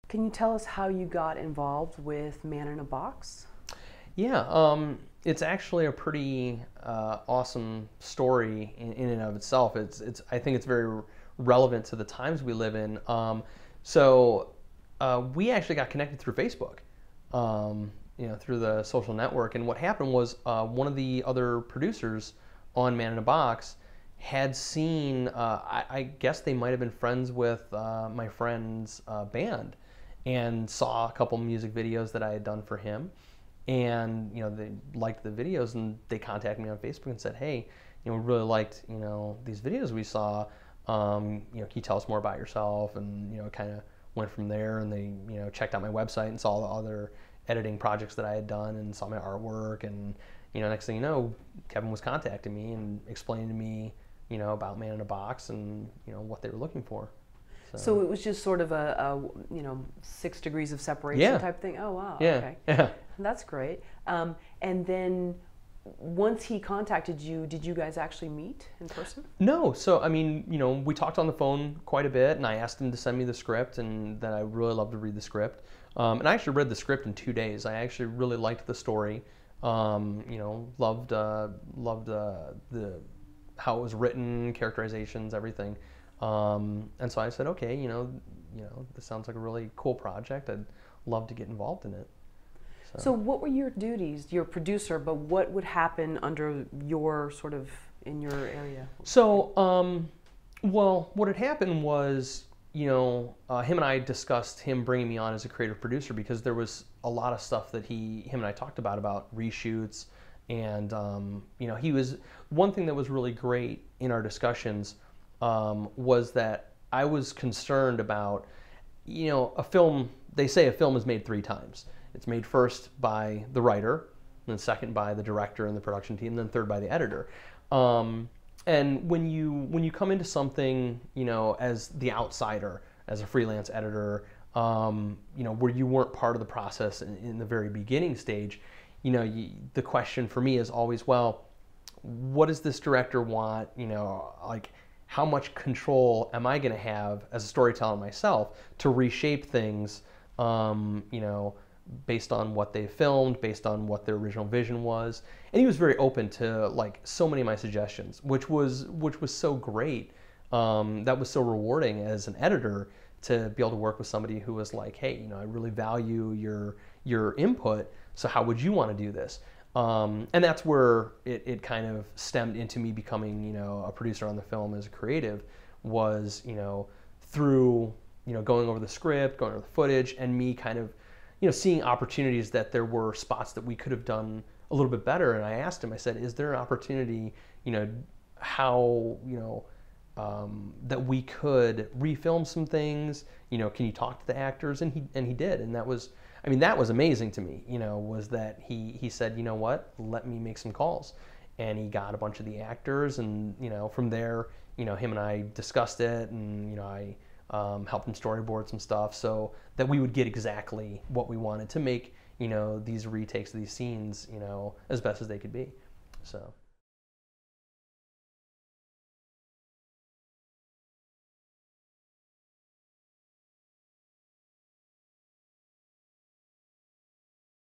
Can you tell us how you got involved with Man in a Box? Yeah, it's actually a pretty awesome story in and of itself. I think it's very relevant to the times we live in. We actually got connected through Facebook, through the social network. And what happened was one of the other producers on Man in a Box had seen, I guess they might have been friends with my friend's band, and saw a couple music videos that I had done for him. And they liked the videos, and they contacted me on Facebook and said, hey, we really liked these videos we saw. Can you tell us more about yourself? And kind of went from there. And they checked out my website and saw the other editing projects that I had done, and saw my artwork. And next thing you know, Kevin was contacting me and explaining to me about Man in a Box and what they were looking for. So it was just sort of a 6 degrees of separation Yeah. type thing? Oh, wow. Yeah. Okay. Yeah. That's great. And then once he contacted you, did you guys actually meet in person? No, so I mean, we talked on the phone quite a bit, and I asked him to send me the script, and that I really love to read the script. And I actually read the script in 2 days. I actually really liked the story. Loved the how it was written, characterizations, everything. And so I said, okay, this sounds like a really cool project. I'd love to get involved in it. So what were your duties? You're a producer, but what would happen under your sort of, in your area? So, well, what had happened was, him and I discussed him bringing me on as a creative producer, because there was a lot of stuff that him and I talked about reshoots. And, one thing that was really great in our discussions was that I was concerned about, a film, they say a film is made 3 times. It's made first by the writer, then second by the director and the production team, then third by the editor. And when you come into something, as the outsider, as a freelance editor, where you weren't part of the process in the very beginning stage, the question for me is always, well, what does this director want? Like, how much control am I going to have as a storyteller myself to reshape things, based on what they filmed, based on what their original vision was. And he was very open to like so many of my suggestions, which was so great. That was so rewarding as an editor to be able to work with somebody who was like, hey, I really value your input. So how would you want to do this? And that's where it kind of stemmed into me becoming, a producer on the film as a creative, was, through, going over the script, going over the footage, and me kind of, seeing opportunities that there were spots that we could have done a little bit better. And I asked him, I said, is there an opportunity, how, that we could refilm some things, can you talk to the actors? And he did. And that was amazing to me, was that he said, you know what, let me make some calls. And he got a bunch of the actors, and, from there, him and I discussed it, and, I helped him storyboard some stuff so that we would get exactly what we wanted to make, these retakes of these scenes, as best as they could be. So.